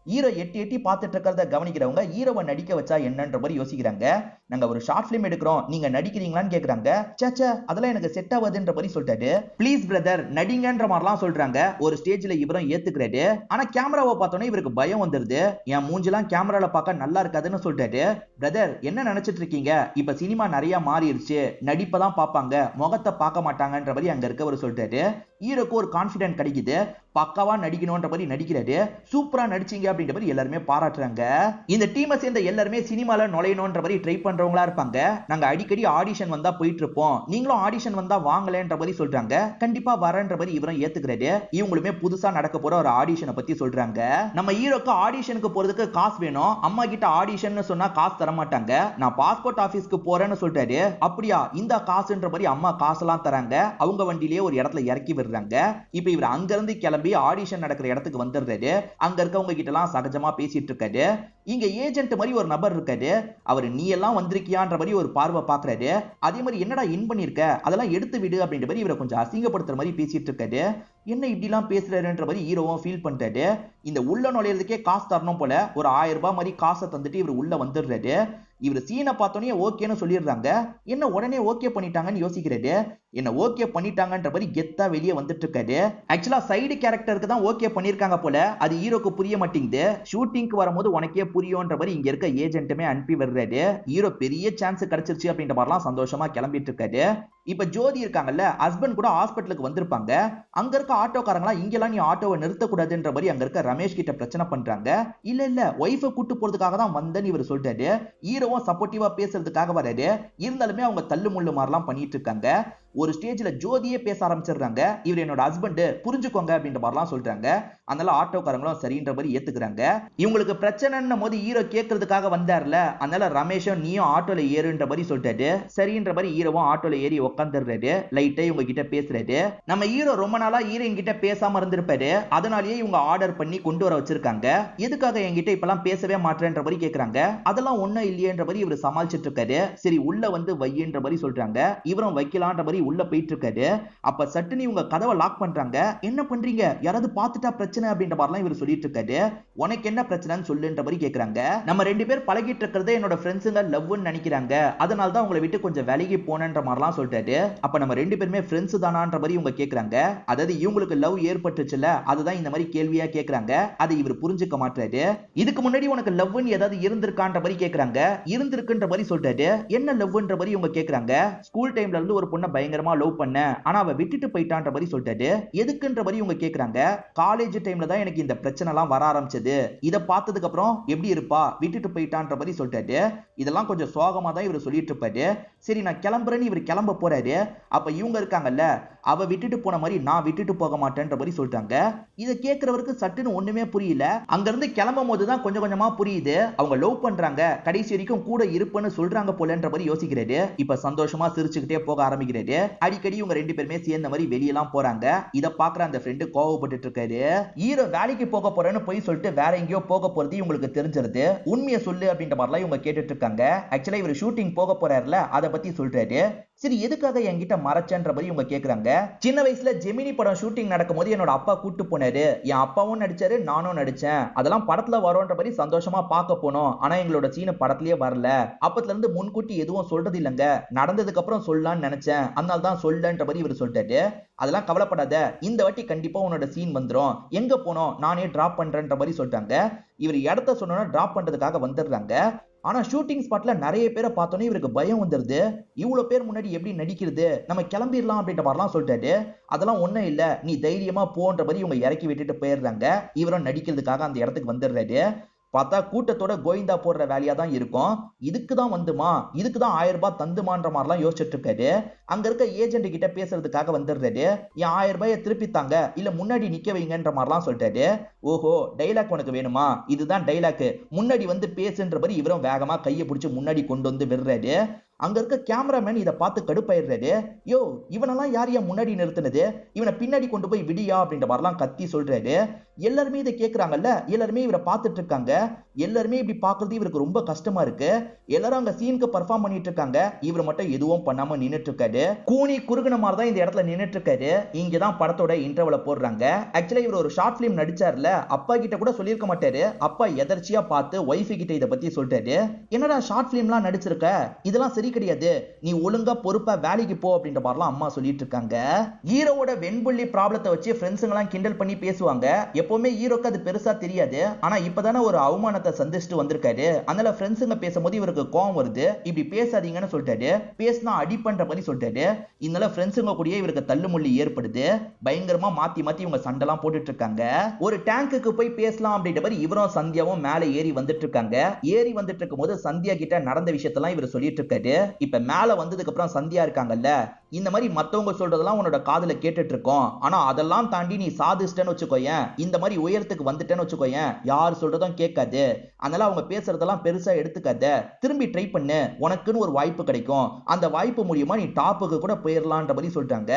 ஹீரோ எட்டி எட்டி பார்த்துட்டு இருக்கிறத கவனிக்கிறவங்க ஹீரோவை நடிக்க வச்சா என்னன்ற மாதிரி யோசிக்கிறாங்க. நாங்க ஒரு ஷார்ட் பிலிம் எடுக்கிறோம், நீங்க நடிக்கிறீங்களான்னு கேக்குறாங்க. சேச்சே அதெல்லாம் எனக்கு செட் ஆகுதுன்ற மாதிரி சொல்லிட்டாரு. ப்ளீஸ் பிரதர் நடிங்கன்ற மாதிரிலாம் சொல்றாங்க. ஒரு ஸ்டேஜ்ல இவரும் ஏத்துக்கிறாரு. ஆனா கேமராவை பார்த்தோன்னே இவருக்கு பயம் வந்துருது. என் மூஞ்சிலாம் கேமரால பார்க்க நல்லா இருக்காதுன்னு சொல்லிட்டாரு. பிரதர் என்ன நினைச்சிட்டு இருக்கீங்க, இப்ப சினிமா நிறைய மாறிடுச்சு, நடிப்பதான் பார்ப்பாங்க, முகத்தை பார்க்க மாட்டாங்கன்ற மாதிரி அங்க இருக்கவர் சொல்லிட்டாரு. ஹீரோக்கு ஒரு கான்பிடன்ட் கிடைக்குது. பக்காவா நடிக்கணும்ன்ற மாதிரி நடிக்கிறாரு. சூப்பரா நடிச்சீங்க அப்படின்ற மாதிரி எல்லாருமே பாராட்டுறாங்க. இந்த டீமை சேர்ந்த எல்லாருமே சினிமால நுழையணும்ன்ற மாதிரி ட்ரை பண்ற பண்றவங்களா இருப்பாங்க. நாங்க அடிக்கடி ஆடிஷன் வந்தா போயிட்டு இருப்போம், நீங்களும் ஆடிஷன் வந்தா வாங்கலன்ற மாதிரி சொல்றாங்க. கண்டிப்பா வரன்ற மாதிரி இவரும் ஏத்துக்கிறாரு. இவங்களுமே புதுசா நடக்க போற ஒரு ஆடிஷனை பத்தி சொல்றாங்க. நம்ம ஹீரோக்கு ஆடிஷனுக்கு போறதுக்கு காசு வேணும். அம்மா கிட்ட ஆடிஷன் சொன்னா காசு தர மாட்டாங்க. நான் பாஸ்போர்ட் ஆபீஸ்க்கு போறேன்னு சொல்றாரு. அப்படியா, இந்த காசுன்ற மாதிரி அம்மா காசெல்லாம் தராங்க. அவங்க வண்டியிலேயே ஒரு இடத்துல இறக்கி விடுறாங்க. இப்ப இவர் அங்க இருந்து கிளம்பி ஆடிஷன் நடக்கிற இடத்துக்கு வந்துடுறாரு. அங்க இருக்கவங்க கிட்ட எல்லாம் சகஜமா பேசிட்டு இருக்காரு. இங்க ஏஜென்ட் மாதிரி ஒரு நபர் இருக்காரு. அவர் நீ எல்லாம் வந்திருக்கியான்ற மாதிரி ஒரு பார்வை பாக்குறாரு. அதே மாதிரி என்னடா இன் பண்ணிருக்க, அதெல்லாம் எடுத்து விடு அப்படின்ற மாதிரி இவரை கொஞ்சம் அசிங்கப்படுத்துற மாதிரி பேசிட்டு இருக்காரு. என்ன இப்படி எல்லாம் பேசுறாருன்ற மாதிரி ஹீரோவும் ஃபீல் பண்றாரு. இந்த உள்ள நுழையிறதுக்கே காசு தரணும் போல ஒரு 1000 ரூபாய் மாதிரி காசை தந்துட்டு இவர் உள்ள வந்துடுறாரு. இவர் சீனை பார்த்தோன்னே ஓகேன்னு சொல்லிடுறாங்க. என்ன உடனே ஓகே பண்ணிட்டாங்கன்னு யோசிக்கிறாரு. என்ன ஓகே பண்ணிட்டாங்கன்ற மாதிரி கெத்தா வெளியே வந்துட்டு இருக்காரு. ஆக்சுவலா சைடு கேரக்டருக்கு தான் ஓகே பண்ணிருக்காங்க போல, அது ஹீரோக்கு புரிய மாட்டேங்குது. ஷூட்டிங்க்கு வரும்போது உனக்கே புரியும்ன்ற மாதிரி இங்க இருக்க ஏஜென்ட்டுமே அனுப்பி வர்றாரு. ஹீரோ பெரிய சான்ஸ் கிடைச்சிருச்சு அப்படின்ற மாதிரிலாம் சந்தோஷமா கிளம்பிட்டு இருக்காரு. இப்ப ஜோதி இருக்காங்கல்ல, ஹஸ்பண்ட் கூட ஹாஸ்பிட்டலுக்கு வந்திருப்பாங்க. அங்க இருக்க ஆட்டோக்காரங்களா இங்கெல்லாம் நீ ஆட்டோவை நிறுத்தக்கூடாதுன்ற மாதிரி அங்க இருக்க ரமேஷ் கிட்ட பிரச்சனை பண்றாங்க. இல்ல ஒய்ஃபை கூட்டு போறதுக்காக தான் வந்தேன்னு இவர் சொல்றாரு. ஹீரோவும் சப்போர்ட்டிவா பேசுறதுக்காக வராரு. இருந்தாலுமே அவங்க தள்ளு முள்ளு மாதிரிலாம் பண்ணிட்டு இருக்காங்க. ஒரு ஸ்டேஜ்ல ஜோதியே பேச ஆரம்பிச்சிடுறாங்க. இவர் என்னோட ஹஸ்பண்ட், புரிஞ்சுக்கோங்க அப்படின்ற மாதிரிலாம் சொல்றாங்க. அதனால ஆட்டோக்காரங்களும் சரின்ற மாதிரி ஏத்துக்கிறாங்க. இவங்களுக்கு பிரச்சனைன்னும் போது ஹீரோ கேட்கறதுக்காக வந்தார்ல, அதனால ரமேஷும் நீயும் ஆட்டோல ஏறுன்ற மாதிரி சொல்றாரு. சரின்ற மாதிரி ஹீரோவும் ஆட்டோல ஏறி உட்காந்துடுறாரு. லைட்டா இவங்க கிட்ட பேசுறாரு. நம்ம ஹீரோ ரொம்ப நாளா ஹீரோயின் கிட்ட பேசாம இருந்திருப்பாரு. அதனாலேயே இவங்க ஆர்டர் பண்ணி கொண்டு வர வச்சிருக்காங்க. எதுக்காக என்கிட்ட இப்பெல்லாம் பேசவே மாட்டேன்ற மாதிரி கேக்குறாங்க. அதெல்லாம் ஒண்ணும் இல்லையன்ற மாதிரி இவர் சமாளிச்சிட்டு இருக்காரு. சரி உள்ள வந்து வையின்ற மாதிரி சொல்றாங்க. இவரும் வைக்கலான்ற மாதிரி உள்ள போயிட்டு இருக்காரு. அப்ப சட்டுன்னு இவங்க கதவை லாக் பண்றாங்க. என்ன பண்றீங்க, யாராவது பார்த்துட்டா பிரச்சனை அப்படின்ற மாதிரிலாம் இவர் சொல்லிட்டு இருக்காரு. உனக்கு என்ன பிரச்சனைன்னு சொல்லுன்ற மாதிரி கேக்குறாங்க. நம்ம 2 பேர் பழகிட்டு இருக்கிறது என்னோட ஃப்ரெண்ட்ஸுங்க லவ்னு நினைக்கிறாங்க, அதனால தான் உங்களை விட்டு கொஞ்சம் விலகி போனன்ற மாதிரிலாம் சொல்றாரு. அப்ப நம்ம 2 பேருமே ஃப்ரெண்ட்ஸ் தானான்ற மாதிரி இவங்க கேக்குறாங்க. அதாவது இவங்களுக்கு லவ் ஏற்பட்டுச்சுல, அதுதான் இந்த மாதிரி கேள்வியா கேக்குறாங்க. அதை இவர் புரிஞ்சுக்க மாட்டாரு. இதுக்கு முன்னாடி உனக்கு லவ்னு ஏதாவது இருந்திருக்கான்ற மாதிரி கேக்குறாங்க. இருந்திருக்குன்ற மாதிரி சொல்றாரு. என்ன லவ்ன்ற மாதிரி இவங்க கேக்குறாங்க. ஸ்கூல் டைம்ல இருந்து ஒரு பொண்ணை பயங்கரமா லவ் பண்ண, ஆனா அவ விட்டுட்டு போயிட்டான்ற மாதிரி சொல்றாரு. எதுக்குன்ற மாதிரி இவங்க கேக்குறாங்க. காலேஜ் டைம்ல தான் எனக்கு இந்த பிரச்சனை எல்லாம் வர ஆரம்பிச்சது, இத பார்த்ததுக்கு அப்புறம் எப்படி இருப்பா, விட்டுட்டு போயிட்டான்ற மாதிரி சொல்றாரு. இதெல்லாம் கொஞ்சம் சோகமா தான் இவர் சொல்லிட்டு இருப்பாரு. சரி நான் கிளம்புறேன்னு இவர் கிளம்ப போறாரு. அப்ப இவங்க இருக்காங்கல்ல, அவ விட்டுட்டு போன மாதிரி நான் விட்டுட்டு போக மாட்டேன்ற மாதிரி சொல்றாங்க. இத கேட்கிறவருக்கு சட்டுன்னு ஒண்ணுமே புரியல. அங்க இருந்து கிளம்பும் போதுதான் கொஞ்சம் கொஞ்சமா புரியுது அவங்க லவ் பண்றாங்க, கடைசி வரைக்கும் கூட இருப்பேன்னு சொல்றாங்க போலன்ற மாதிரி யோசிக்கிறாரு. இப்ப சந்தோஷமா சிரிச்சுக்கிட்டே போக ஆரம்பிக்கிறாரு. அடிக்கடி இவங்க 2 பேருமே சேர்ந்த மாதிரி வெளியெல்லாம் போறாங்க. இத பாக்குற அந்த ஃப்ரெண்டு கோவப்பட்டு இருக்காரு. ஹீரோ வேலைக்கு போக போறேன்னு போய் சொல்லிட்டு வேற எங்கேயோ போக போறது இவங்களுக்கு தெரிஞ்சிருது. உண்மையை சொல்லு அப்படின்ற மாதிரிலாம் இவங்க கேட்டுட்டு இருக்காங்க. ஆக்சுவலா இவர் ஷூட்டிங் போக போறாருல, அதை பத்தி சொல்றாரு. சரி எதுக்காக என்கிட்ட மறைச்சன்ற மாதிரி இவங்க கேக்குறாங்க. சின்ன வயசுல ஜெமினி படம் ஷூட்டிங் நடக்கும் போது என்னோட அப்பா கூட்டு போனாரு. என் அப்பாவும் நடிச்சாரு, நானும் நடிச்சேன். அதெல்லாம் படத்துல வரோன்ற மாதிரி சந்தோஷமா பார்க்க போனோம். ஆனா எங்களோட சீன் படத்திலேயே வரல. அப்பத்துல இருந்து முன்கூட்டி எதுவும் சொல்றது இல்லங்க, நடந்ததுக்கு அப்புறம் சொல்லலாம்னு நினைச்சேன், அதனால தான் சொல்லன்ற மாதிரி இவர் சொல்லிட்டாரு. அதெல்லாம் கவலைப்படாத, இந்த வாட்டி கண்டிப்பா உன்னோட சீன் வந்துரும். எங்க போனோம், நானே டிராப் பண்றேன்ற மாதிரி சொல்றாங்க. இவர் இடத்த சொன்னோன்னா டிராப் பண்றதுக்காக வந்துடுறாங்க. ஆனா ஷூட்டிங் ஸ்பாட்ல நிறைய பேரை பார்த்தோன்னே இவருக்கு பயம் வந்துருது. இவ்வளவு பேர் முன்னாடி எப்படி நடிக்கிறது, நம்ம கிளம்பிடலாம் அப்படின்ற மாதிரிலாம் சொல்லிட்டாரு. அதெல்லாம் ஒண்ணும் இல்ல, நீ தைரியமா போன்ற மாதிரி இவங்க இறக்கி விட்டுட்டு போயிடுறாங்க. இவரும் நடிக்கிறதுக்காக அந்த இடத்துக்கு வந்துடுறாரு. பார்த்தா கூட்டத்தோட கோவிந்தா போடுற வேலையா தான் இருக்கும். இதுக்கு தான் வந்துமா, இதுக்கு தான் 1000 ரூபாய் தந்துமான்ற மாதிரிலாம் யோசிச்சுட்டு இருக்காரு. அங்க இருக்க ஏஜென்ட் கிட்ட பேசுறதுக்காக வந்துடுறாரு. என் 1000 ரூபாயை திருப்பி தாங்க, இல்ல முன்னாடி நிக்க வைங்கன்ற மாதிரிலாம் சொல்லிட்டாரு. ஓஹோ டைலாக் உனக்கு வேணுமா, இதுதான் டைலாக், முன்னாடி வந்து பேசுன்ற மாதிரி இவரும் வேகமா கையை பிடிச்சி முன்னாடி கொண்டு வந்து விடுறாரு. அங்க இருக்க கேமராமேன் இதை பார்த்து கடுப்பாயிடுறாரு. யோ இவனெல்லாம் யார் ஏன் முன்னாடி நிறுத்தினது, இவனை பின்னாடி கொண்டு போய் விடியா அப்படின்ற மாதிரிலாம் கத்தி சொல்றாரு. எல்லாருமே இதை கேட்கறாங்கல்ல, எல்லாருமே இவரை பார்த்துட்டு இருக்காங்க. எல்லாருமே இப்படி பாக்குறது இவருக்கு ரொம்ப கஷ்டமா இருக்கு. எல்லாரும் அங்க சீனுக்கு பெர்ஃபார்ம் பண்ணிட்டு இருக்காங்க. இவர் மட்டும் எதுவும் பண்ணாம நின்னுட்டு இருக்காரு. கூனி குறுகுன மாதிரி தான் இந்த இடத்துல நின்னுட்டு இருக்காரு. இங்கதான் படத்தோட இன்டர்வல போடுறாங்க. ஆக்சுவலா இவர் ஒரு ஷார்ட் பிலிம் நடிச்சார்ல, அப்பா கிட்ட கூட சொல்லியிருக்க மாட்டாரு. அப்பா எதர்ச்சியா பார்த்து ஒய்ஃபு கிட்ட இதை பத்தி சொல்லிட்டாரு. என்னடா ஷார்ட் பிலிம்லாம் நடிச்சிருக்க, இதெல்லாம் சரி கிடையாது, நீ ஒழுங்கா பொறுப்பா வேலைக்கு போ அப்படின்ற மாதிரிலாம் அம்மா சொல்லிட்டு இருக்காங்க. ஹீரோவோட வெண்புள்ளி ப்ராப்ளத்தை வச்சு ஃப்ரெண்ட்ஸுங்க எல்லாம் கிண்டல் பண்ணி பேசுவாங்க. எப்பவுமே ஹீரோக்கு அது பெருசா தெரியாது. ஆனா இப்பதானே ஒரு அவமானத்தை சந்திச்சுட்டு வந்திருக்காரு. அதனால ஃப்ரெண்ட்ஸுங்க பேசும்போது இவருக்கு கோவம் வருது. இப்படி பேசாதீங்கன்னு சொல்லிட்டாரு. பேசினா அடி பண்ற மாதிரி சொல்லிட்டாரு. இதனால ஃப்ரெண்ட்ஸுங்க கூடயே இவருக்கு தள்ளுமுள்ளி ஏற்படுது. பயங்கரமா மாத்தி மாத்தி இவங்க சண்டைலாம் போட்டுட்டு இருக்காங்க. ஒரு டேங்குக்கு போய் பேசலாம் அப்படின்ற மாதிரி இவரும் சந்தியாவும் மேல ஏறி வந்துட்டு இருக்காங்க. ஏறி வந்துட்டு இருக்கும்போது சந்தியா கிட்ட நடந்த விஷயத்தெல்லாம் இவர் சொல்லிட்டு இருக்காரு. இப்ப மேல வந்ததுக்கு அப்புறம் சந்தியா இருக்காங்கல்ல, இந்த மாதிரி மத்தவங்க சொல்றதெல்லாம் உன்னோட காதுல கேட்டுட்டு இருக்கோம். ஆனா அதெல்லாம் தாண்டி நீ சாதிச்சிட்டேன்னு வச்சுக்கோயேன், இந்த மாதிரி உயரத்துக்கு வந்துட்டேன்னு வச்சுக்கோயேன், யார் சொல்றதும் கேட்காது. அதனால அவங்க பேசுறதெல்லாம் பெருசா எடுத்துக்காத. திரும்பி ட்ரை பண்ணு, உனக்குன்னு ஒரு வாய்ப்பு கிடைக்கும். அந்த வாய்ப்பு மூலியமா நீ டாப்புக்கு கூட போயிடலான்ற மாதிரி சொல்லிட்டாங்க.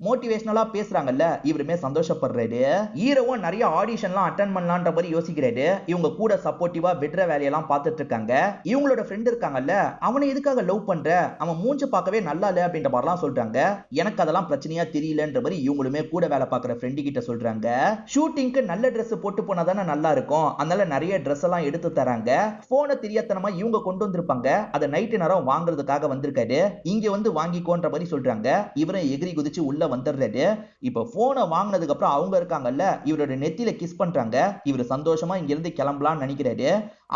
மோட்டிவேஷனலா பேசுறாங்கல்ல, இவருமே சந்தோஷப்படுறாரு. ஹீரோவும் நிறைய ஆடிஷன்லாம் அட்டெண்ட் பண்ணலான்ற மாதிரி யோசிக்கிறாரு. இவங்க கூட சப்போர்ட்டிவா விடுற வேலையெல்லாம் பார்த்துட்டு இருக்காங்க. இவங்களோட ஃப்ரெண்ட் இருக்காங்கல்ல, அவனை எதுக்காக லவ் பண்ற, அவன் மூஞ்ச பார்க்கவே நல்லா இல்ல அப்படின்ற மாதிரிலாம் சொல்றாங்க. எனக்கு அதெல்லாம் பிரச்சனையா தெரியலன்ற மாதிரி இவங்களுமே கூட வேலை பார்க்குற ஃப்ரெண்டு கிட்ட சொல்றாங்க. ஷூட்டிங்க்கு நல்ல Dress போட்டு போனா தானே நல்லா இருக்கும். அதனால நிறைய Dress எல்லாம் எடுத்து தராங்க. போனை தெரியாதனமா இவங்க கொண்டு வந்திருப்பாங்க. அதை நைட்டு நேரம் வாங்குறதுக்காக வந்திருக்காரு. இங்க வந்து வாங்கிக்கோன்ற மாதிரி சொல்றாங்க. இவரும் எகிரி குதிச்சு உள்ள வந்துடுறாரு. இப்ப போனை வாங்கினதுக்கு அப்புறம் அவங்க இருக்காங்கல்ல, இவரோட நெத்தியில கிஸ் பண்றாங்க. இவர் சந்தோஷமா இங்க இருந்து கிளம்பலாம்னு நினைக்கிறாரு.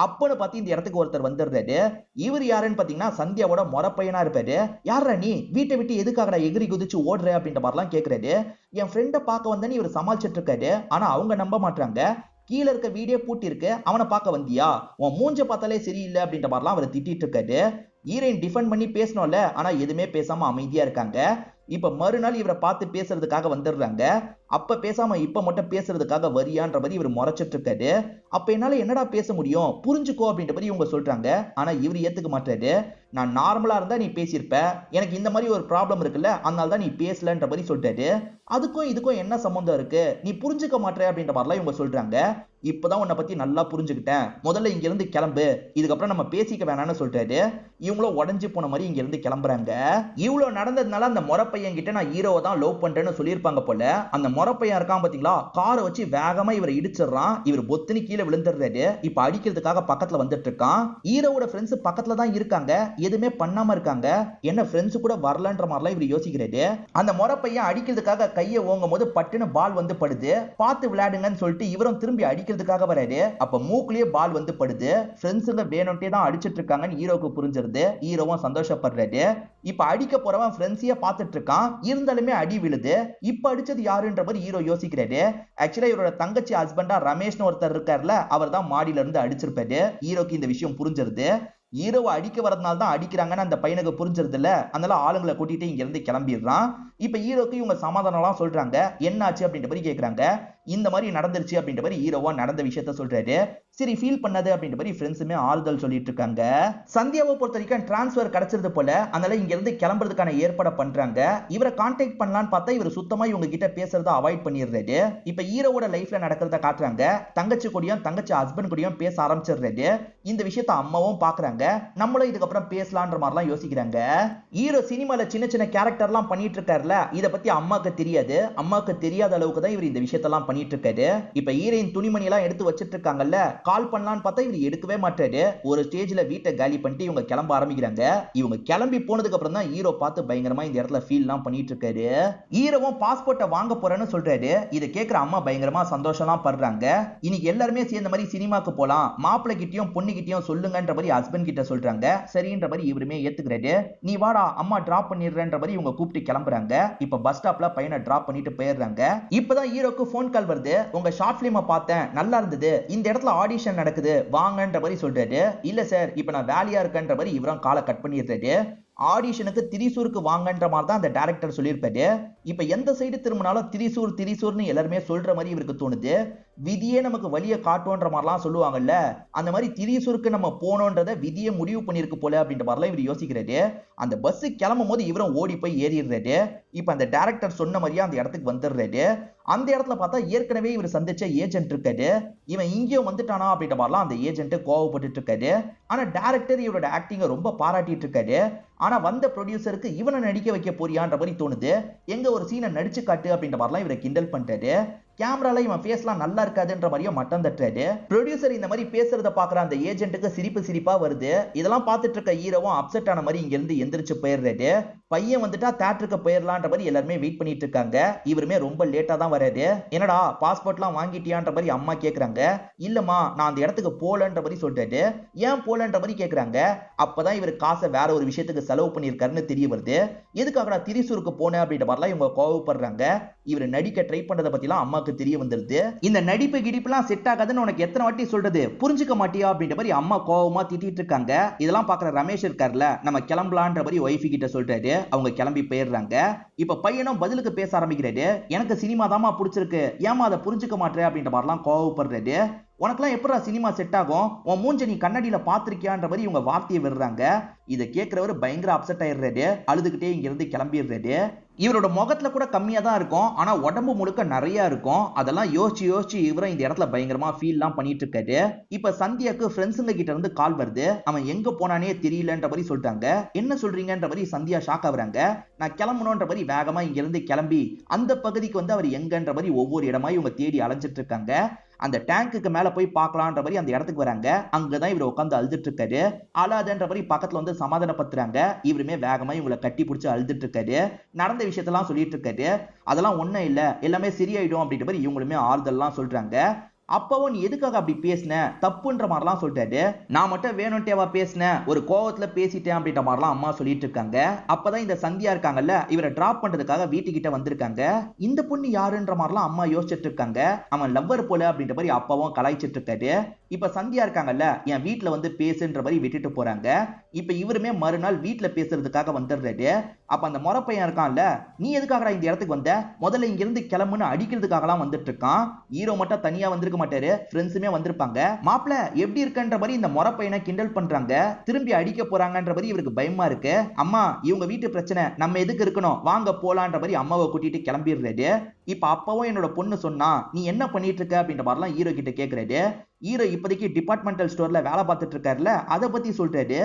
அப்பன்னு பார்த்து இந்த இடத்துக்கு ஒருத்தர் வந்துடுறாரு. இவர் யாருன்னு பாத்தீங்கன்னா சந்தியாவோட மொறப்பையனா இருப்பாரு. யாரா நீ, வீட்டை விட்டு எதுக்காகடா எகிரி குதிச்சு ஓடுற அப்படின்ற மாதிரிலாம் கேட்கிறாரு. என் ஃப்ரெண்டை பார்க்க வந்தேன்னு இவர் சமாளிச்சிட்டு இருக்காரு. ஆனா அவங்க நம்ப மாட்டாங்க. கீழே இருக்க வீடியோ பூட்டி இருக்கு, அவனை பார்க்க வந்தியா, உன் மூஞ்ச பார்த்தாலே சரியில்லை அப்படின்ற மாதிரிலாம் அவர் திட்டிட்டு இருக்காரு. ஹீரோயின் டிஃபெண்ட் பண்ணி பேசணும்ல, ஆனா எதுவுமே பேசாம அமைதியா இருக்காங்க. இப்ப மறுநாள் இவரை பார்த்து பேசுறதுக்காக வந்துடுறாங்க. அப்ப பேசாம இப்ப மட்டும் பேசுறதுக்காக வரியான்ற மாதிரி இவர் முறைச்சிட்டு இருக்காரு. அப்ப என்னால என்னடா பேச முடியும், புரிஞ்சுக்கோ அப்படின்ற மாதிரி இவங்க சொல்றாங்க. ஆனா இவர் ஏத்துக்க மாட்டாரு. நான் நார்மலா இருந்தா நீ பேசியிருப்ப, எனக்கு இந்த மாதிரி ஒரு ப்ராப்ளம் இருக்குல்ல, அதனால தான் நீ பேசலன்ற மாதிரி சொல்லிட்டாரு. அதுக்கும் இதுக்கும் என்ன சம்பந்தம் இருக்கு, நீ புரிஞ்சுக்க மாட்டே அப்படின்ற மாதிரிலாம் இவங்க சொல்றாங்க. இப்பதான் உன்னை பத்தி நல்லா புரிஞ்சுக்கிட்டேன், முதல்ல இங்க இருந்து கிளம்பு, இதுக்கப்புறம் நம்ம பேசிக்க வேணாம்னு சொல்லிட்டாரு. இவங்களும் உடஞ்சு போன மாதிரி இங்க இருந்து கிளம்புறாங்க. இவ்வளவு நடந்ததுனால அந்த முறப்பையன் கிட்ட நான் ஹீரோவை தான் லவ் பண்றேன்னு சொல்லியிருப்பாங்க போல. அந்த முறப்பையன் இருக்கான் பாத்தீங்களா, காரை வச்சு வேகமா இவரை இடிச்சிடறான். இவர் பொத்துன்னு கீழே விழுந்துடுறாரு. இப்ப அடிக்கிறதுக்காக பக்கத்துல வந்துட்டு இருக்கான். ஹீரோவோட ஃப்ரெண்ட்ஸ் பக்கத்துல தான் இருக்காங்க, எதுவுமே பண்ணாம இருக்காங்க. என்ன ஃப்ரெண்ட்ஸ் கூட வரலன்ற மாதிரிலாம் இவர் யோசிக்கிறாரு. அந்த முறப்பையன் அடிக்கிறதுக்காக கையை ஓங்கும் போது பட்டுன்னு பால் வந்து படுது. பார்த்து விளையாடுங்கன்னு சொல்லிட்டு இவரும் திரும்பி அடிக்கிறதுக்காக வராரு. அப்ப மூக்குலயே பால் வந்து படுது. ஃப்ரெண்ட்ஸுங்க வேணும்ட்டே தான் அடிச்சிட்டு இருக்காங்கன்னு ஹீரோக்கு புரிஞ்சிருது. ஹீரோவும் சந்தோஷப்படுறாரு. இப்ப அடிக்க போறவன் ஃப்ரெண்ட்ஸையே பார்த்துட்டு இருக்கான். இருந்தாலுமே அடி விழுது. இப்ப அடிச்சது யாருன்ற மாதிரி ஹீரோ யோசிக்கிறாரு. ஆக்சுவலா இவரோட தங்கச்சி ஹஸ்பண்டா ரமேஷ்னு ஒருத்தர் இருக்காருல்ல, அவர் தான் மாடியில இருந்து அடிச்சிருப்பாரு. ஹீரோக்கு இந்த விஷயம் புரிஞ்சிருது. ஹீரோவை அடிக்க வரதுனால தான் அடிக்கிறாங்கன்னு அந்த பையனுக்கு புரிஞ்சிருது இல்ல, அதனால ஆளுங்களை கூட்டிட்டு இங்க இருந்து கிளம்பிடுறான். இப்ப ஹீரோக்கு இவங்க சமாதானம்லாம் சொல்றாங்க. என்னாச்சு அப்படின்ற மாதிரி கேட்கறாங்க. இந்த மாதிரி நடந்துருச்சு அப்படின்ற மாதிரி ஹீரோவா நடந்த விஷயத்த சொல்றாரு. சரி ஃபீல் பண்ணாது அப்படின்ற மாதிரி ஃப்ரெண்ட்ஸுமே ஆறுதல் சொல்லிட்டு இருக்காங்க. சந்தியாவை பொறுத்த வரைக்கும் டிரான்ஸ்ஃபர் கிடைச்சிருது போல, அதனால இங்க இருந்து கிளம்புறதுக்கான ஏற்பாடு பண்றாங்க. இவரை கான்டாக்ட் பண்ணலான்னு பார்த்தா இவர் சுத்தமா இவங்க கிட்ட பேசுறத அவாய்ட் பண்ணிடுறாரு. இப்ப ஹீரோவோட லைஃப்ல நடக்கிறத காட்டுறாங்க. தங்கச்சி கூடயும் தங்கச்சி ஹஸ்பண்ட் கூடயும் பேச ஆரம்பிச்சிடுறாரு. இந்த விஷயத்த அம்மாவும் பாக்குறாங்க. நம்மளும் இதுக்கப்புறம் பேசலான்ற மாதிரிலாம் யோசிக்கிறாங்க. ஹீரோ சினிமால சின்ன சின்ன கேரக்டர்லாம் பண்ணிட்டு இருக்காருல, இத பத்தி அம்மாக்கு தெரியாது. அம்மாக்கு தெரியாத அளவுக்கு தான் இவர் இந்த விஷயத்தெல்லாம் பண்ணிட்டு இருக்காரு. இப்ப ஹீரோயின் துணிமணி எல்லாம் எடுத்து வச்சிட்டு இருக்காங்கல்ல, கால் பண்ணலான்னு பார்த்தா இவர் எடுக்கவே மாட்டாரு. ஒரு ஸ்டேஜ்ல வீட்டை காலி பண்ணிட்டு இவங்க கிளம்ப ஆரம்பிக்கிறாங்க. இவங்க கிளம்பி போனதுக்கு அப்புறம் தான் ஹீரோ பார்த்து பயங்கரமா இந்த இடத்துல ஃபீல்லாம் பண்ணிட்டு இருக்காரு. ஹீரோவும் பாஸ்போர்ட்டை வாங்க போறேன்னு சொல்றாரு. இதை கேட்கிற அம்மா பயங்கரமா சந்தோஷம்லாம் படுறாங்க. இன்னைக்கு எல்லாருமே சேர்ந்த மாதிரி சினிமாக்கு போலாம், மாப்பிள்ளை கிட்டயும் பொண்ணு கிட்டயும் சொல்லுங்கன்ற மாதிரி ஹஸ்பண்ட் கிட்ட சொல்றாங்க. சரின்ற மாதிரி இவருமே ஏத்துக்கிறாரு. நீ வாடா அம்மா டிராப் பண்ணிடுறேன்ற மாதிரி இவங்க கூப்பிட்டு கிளம்புறாங்க. இப்ப பஸ் ஸ்டாப்ல பையனை டிராப் பண்ணிட்டு போயிடுறாங்க. இப்பதான் ஹீரோக்கு போன் கால் வருது. உங்க ஷார்ட் பிலிமை பார்த்தேன், நல்லா இருந்தது, இந்த இடத்துல ஆடிஷன் நடக்குது வாங்கன்ற மாதிரி சொல்றாரு. இல்ல சார் இப்ப நான் வேலையா இருக்கேன்ற மாதிரி இவரும் காலை கட் பண்ணிடுறாரு. ஆடிஷனுக்கு திரிசூருக்கு வாங்கன்ற மாதிரி தான் அந்த டைரக்டர் சொல்லியிருப்பாரு. இப்ப எந்த சைடு திரும்பினாலும் திரிசூர் திரிசூர்னு எல்லாருமே சொல்ற மாதிரி இவருக்கு தோணுது. விதியே நமக்கு வழியை காட்டுன்ற மாதிரிலாம் சொல்லுவாங்கல்ல, அந்த மாதிரி திரிசூருக்கு நம்ம போனோன்றத விதியை முடிவு பண்ணிருக்கு போல அப்படின்ற மாதிரிலாம் இவர் யோசிக்கிறாரு. அந்த பஸ் கிளம்பும் போது இவரும் ஓடி போய் ஏறிடுறாரு. இப்ப அந்த டைரக்டர் சொன்ன மாதிரியே அந்த இடத்துக்கு வந்துடுறாரு. அந்த இடத்துல பார்த்தா ஏற்கனவே இவர் சந்திச்ச ஏஜென்ட் இருக்காரு. இவன் இங்கேயும் வந்துட்டானா அப்படின்ற மாதிரிலாம் அந்த ஏஜென்ட் கோவப்பட்டு இருக்காரு. ஆனா டைரக்டர் இவரோட ஆக்டிங்க ரொம்ப பாராட்டிட்டு இருக்காரு. ஆனா வந்த ப்ரொடியூசருக்கு இவனை நடிக்க வைக்க போறியான்ற மாதிரி தோணுது. எங்க ஒரு சீனை நடிச்சு காட்டு அப்படின்ற மாதிரிலாம் இவரை கிண்டல் பண்ணிட்டாரு. கேமரால இவன் ஃபேஸ்லாம் நல்லா இருக்காதுன்ற மாதிரியும் மட்டம் தட்டுறாரு. ப்ரொடியூசர் இந்த மாதிரி பேசுறத பாக்குற அந்த ஏஜென்ட்டுக்கு சிரிப்பா வருது. இதெல்லாம் பார்த்துட்டு இருக்க ஹீரோவும் அப்செட் ஆன மாதிரி இங்க இருந்து எந்திரிச்சு போயிடுறாரு. பையன் வந்துட்டா தியேட்டருக்கு போயிடலான்ற மாதிரி எல்லாருமே வெயிட் பண்ணிட்டு இருக்காங்க. இவருமே ரொம்ப லேட்டா தான் வராரு. என்னடா பாஸ்போர்ட்லாம் வாங்கிட்டியான்ற மாதிரி அம்மா கேக்குறாங்க. இல்லம்மா நான் அந்த இடத்துக்கு போலன்ற மாதிரி சொல்றாரு. ஏன் போலன்ற மாதிரி கேக்குறாங்க. அப்பதான் இவர் காசை வேற ஒரு விஷயத்துக்கு செலவு பண்ணியிருக்காருன்னு தெரிய வருது. எதுக்காகடா திரிசூருக்கு போனேன் அப்படின்ற மாதிரிலாம் இவங்க கோவப்படுறாங்க. இவர் நடிக்க ட்ரை பண்றதை பத்திலாம் அம்மாக்கு தெரிய வந்துருது. இந்த நடிப்பு கிடிப்புலாம் செட் ஆகாதுன்னு உனக்கு எத்தனை வாட்டி சொல்றது, புரிஞ்சுக்க மாட்டியா அப்படின்ற மாதிரி அம்மா கோவமா திட்டிட்டு இருக்காங்க. இதெல்லாம் பாக்குற ரமேஷ் இருக்கார்ல, நம்ம கிளம்பலான்ற மாதிரி ஒய்ஃபி கிட்ட சொல்றாரு. அவங்க கிளம்பி போயிடுறாங்க. இப்ப பையனும் பதிலுக்கு பேச ஆரம்பிக்கிறாரு. எனக்கு சினிமா தாமா பிடிச்சிருக்கு, ஏமா அதை புரிஞ்சுக்க மாட்டேன் அப்படின்ற மாதிரிலாம் கோவப்படுறாரு. உனக்கெல்லாம் எப்படா சினிமா செட் ஆகும், உன் மூஞ்ச நீ கண்ணாடியில பாத்திருக்கியான்ற மாதிரி இவங்க வார்த்தையை விடுறாங்க. இதை கேட்கிறவர் பயங்கர அப்செட் ஆயிடுறாரு. அழுதுகிட்டே இங்க இருந்து கிளம்பிடுறாரு. இவரோட முகத்துல கூட கம்மியா தான் இருக்கும், ஆனா உடம்பு முழுக்க நிறைய இருக்கும். அதெல்லாம் யோசிச்சு இவரும் இந்த இடத்துல பயங்கரமா ஃபீல்லாம் பண்ணிட்டு இருக்காரு. இப்ப சந்தியாக்கு ஃப்ரெண்ட்ஸுங்க கிட்ட இருந்து கால் வருது. அவன் எங்க போனானே தெரியலன்ற மாதிரி சொல்றாங்க. என்ன சொல்றீங்கன்ற மாதிரி சந்தியா ஷாக் ஆகுறாங்க. நான் கிளம்பணும்ன்ற மாதிரி வேகமா இங்க இருந்து கிளம்பி அந்த பகுதிக்கு வந்து அவர் எங்கன்ற மாதிரி ஒவ்வொரு இடமா இவங்க தேடி அலைஞ்சிட்டு இருக்காங்க. அந்த டேங்குக்கு மேல போய் பார்க்கலான்ற மாதிரி அந்த இடத்துக்கு வராங்க. அங்கதான் இவர் உட்காந்து அழுதுட்டு இருக்காரு. அழாதன்ற மாதிரி பக்கத்துல வந்து சமாதானப்படுத்துறாங்க. இவருமே வேகமா இவங்களை கட்டி பிடிச்சு அழுதுட்டு இருக்காரு. நடந்த விஷயத்தெல்லாம் சொல்லிட்டு இருக்காரு. அதெல்லாம் ஒண்ணும் இல்ல, எல்லாமே சரியாயிடும் அப்படின்ற மாதிரி இவங்களுமே ஆறுதல்லாம் சொல்றாங்க. அப்பவும் நீ எதுக்காக அப்படி பேசின, தப்புன்ற மாதிரிலாம் சொல்றாரு. நான் மட்டும் வேணும்ட்டேவா பேசினேன், ஒரு கோவத்துல பேசிட்டேன் அப்படின்ற மாதிரிலாம் அம்மா சொல்லிட்டு இருக்காங்க. அப்பதான் இந்த சந்தியா இருக்காங்கல்ல, இவரை டிராப் பண்றதுக்காக வீட்டுக்கிட்ட வந்திருக்காங்க. இந்த பொண்ணு யாருன்ற மாதிரிலாம் அம்மா யோசிச்சுட்டு இருக்காங்க. அவன் லவ்வர் போல அப்படின்ற மாதிரி அப்பாவும் கலாய்ச்சிட்டு இருக்காரு. இப்ப சந்தியா இருக்காங்கல்ல, என் வீட்டுல வந்து பேசுன்ற மாதிரி விட்டுட்டு போறாங்க. இப்ப இவருமே மறுநாள் வீட்டுல பேசுறதுக்காக வந்துடுறாரு. அப்ப அந்த முறை பையன் இருக்கான்ல, நீ எதுக்காக இந்த இடத்துக்கு வந்த, முதல்ல இங்க இருந்து கிளம்புன்னு அடிக்கிறதுக்காகலாம் வந்துட்டு இருக்கான். ஹீரோ மட்டும் தனியா வந்திருக்க மாட்டாரு, ஃப்ரெண்ட்ஸுமே வந்திருப்பாங்க. மாப்பிள எப்படி இருக்கன்ற மாதிரி இந்த முறை பையனை கிண்டல் பண்றாங்க. திரும்பி அடிக்க போறாங்கன்ற மாதிரி இவருக்கு பயமா இருக்கு. அம்மா இவங்க வீட்டு பிரச்சனை, நம்ம எதுக்கு இருக்கணும், வாங்க போலான்ற மாதிரி அம்மாவை கூட்டிட்டு கிளம்பிடுறாரு. இப்ப அப்பவும் என்னோட பொண்ணு சொன்னா நீ என்ன பண்ணிட்டு இருக்க அப்படின்ற மாதிரிலாம் ஹீரோ கிட்ட கேக்குறாரு. ஹீரோ இப்போதைக்கு டிபார்ட்மெண்டல் ஸ்டோர்ல வேலை பார்த்துட்டு இருக்காருல்ல, அதை பத்தி சொல்றாரு.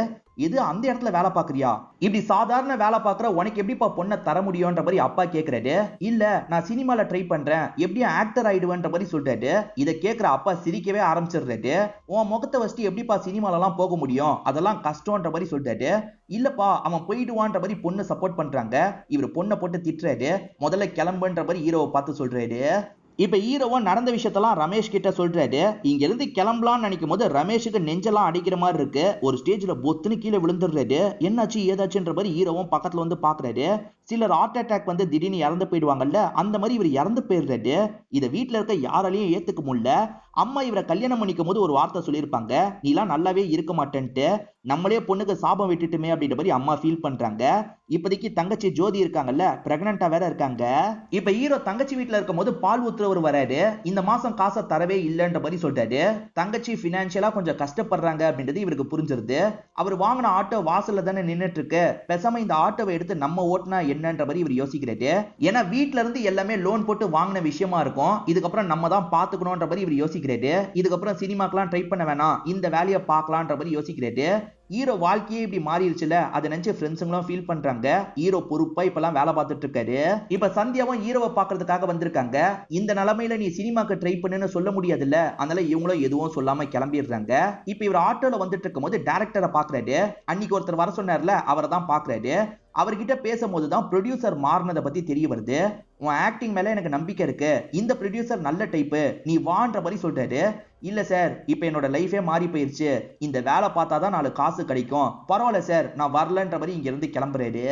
இது அந்த இடத்துல வேலை பாக்குறியா, இப்படி சாதாரண வேலை பாக்குற உனக்கு எப்படிப்பா பொண்ணை தர முடியும்ன்ற மாதிரி அப்பா கேக்குறாரு. இல்ல நான் சினிமால ட்ரை பண்றேன், எப்படியும் ஆக்டர் ஆயிடுவேன்ற மாதிரி சொல்றாரு. இதை கேட்கிற அப்பா சிரிக்கவே ஆரம்பிச்சிடுறாரு. உன் முகத்தை வச்சுட்டு எப்படிப்பா சினிமால எல்லாம் போக முடியும், அதெல்லாம் கஷ்டம்ன்ற மாதிரி சொல்றாரு. இல்லப்பா அவன் போயிடுவான்ற மாதிரி பொண்ணு சப்போர்ட் பண்றாங்க. இவர் பொண்ணை போட்டு திட்டுறாரு. முதல்ல கிளம்புன்ற மாதிரி ஹீரோவை பார்த்து சொல்றாரு. இப்ப ஹீரோவும் நடந்த விஷயத்தெல்லாம் ரமேஷ் கிட்ட சொல்றாரு. இங்க இருந்து கிளம்பலாம்னு நினைக்கும் போது ரமேஷுக்கு நெஞ்செல்லாம் அடிக்கிற மாதிரி இருக்கு. ஒரு ஸ்டேஜ்ல பொத்துன்னு கீழே விழுந்துடுறாரு. என்னாச்சு ஏதாச்சுன்ற மாதிரி ஹீரோவும் பக்கத்துல வந்து பாக்குறாரு. சிலர் ஹார்ட் அட்டாக் வந்து திடீர்னு இறந்து போயிடுவாங்கல்ல, அந்த மாதிரி இவர் இறந்து போயிடுறாரு. இதை வீட்டுல இருக்க யாராலையும் ஏத்துக்க முடியல. அம்மா இவரை கல்யாணம் பண்ணிக்கும் போது ஒரு வார்த்தை சொல்லியிருப்பாங்க, நீலாம் நல்லாவே இருக்க மாட்டேன்ட்டு, நம்மளே பொண்ணுக்கு சாபம் விட்டுட்டுமே அப்படின்ற மாதிரி அம்மா ஃபீல் பண்றாங்க. இப்போதைக்கு தங்கச்சி ஜோதி இருக்காங்கல்ல, பிரெக்னண்டா வேற இருக்காங்க. இப்ப ஹீரோ தங்கச்சி வீட்டுல இருக்கும் போது பால் ஊத்துறவர் வராரு. இந்த மாசம் காசை தரவே இல்லைன்ற மாதிரி சொல்றாரு. தங்கச்சி பினான்சியலா கொஞ்சம் கஷ்டப்படுறாங்க அப்படின்றது இவருக்கு புரிஞ்சிருது. அவர் வாங்கின ஆட்டோ வாசல்ல தானே நின்னுட்டு இருக்கு, பேசாம இந்த ஆட்டோவை எடுத்து நம்ம ஓட்டினா என்னன்ற மாதிரி இவர் யோசிக்கிறாரு. ஏன்னா வீட்டுல இருந்து எல்லாமே லோன் போட்டு வாங்கின விஷயமா இருக்கும், இதுக்கப்புறம் நம்ம தான் பாத்துக்கணும்ன்ற மாதிரி இவர் யோசிக்கிறாரு. இதுக்கப்புறம் சினிமாக்கெல்லாம் ட்ரை பண்ண வேணாம், இந்த வேலையை பார்க்கலான்ற மாதிரி யோசிக்கிறாரு. ஹீரோ வாழ்க்கையே இப்படி மாறிடுச்சுல, அதை நினைச்சு ஃப்ரெண்ட்ஸுங்களும் ஃபீல் பண்றாங்க. ஹீரோ பொறுப்பா இப்பெல்லாம் வேலை பார்த்துட்டு இருக்காரு. இப்ப சந்தியாவும் ஹீரோவை பாக்குறதுக்காக வந்திருக்காங்க. இந்த நிலைமையில நீ சினிமாக்கு ட்ரை பண்ணுன்னு சொல்ல முடியாதுல்ல, அதனால இவங்களும் எதுவும் சொல்லாம கிளம்பிடுறாங்க. இப்ப இவர் ஆட்டோல வந்துட்டு இருக்கும் போது டைரக்டரை பாக்குறாரு. அன்னைக்கு ஒருத்தர் வர சொன்னார்ல, அவரை தான் பாக்குறாரு. அவர்கிட்ட பேசும்போதுதான் ப்ரொடியூசர் மாறினதை பத்தி தெரிய வருது. உன் ஆக்டிங் மேல எனக்கு நம்பிக்கை இருக்கு, இந்த ப்ரொடியூசர் நல்ல டைப்பு, நீ வான்ற மாதிரி சொல்றாரு. இல்ல சார், இப்ப என்னோட லைஃபே மாறி போயிருச்சு, இந்த வேலை பார்த்தாதான் 4 காசு கிடைக்கும், பரவாயில்ல சார் நான் வரலன்ற மாதிரி இங்க இருந்து கிளம்புறாரு.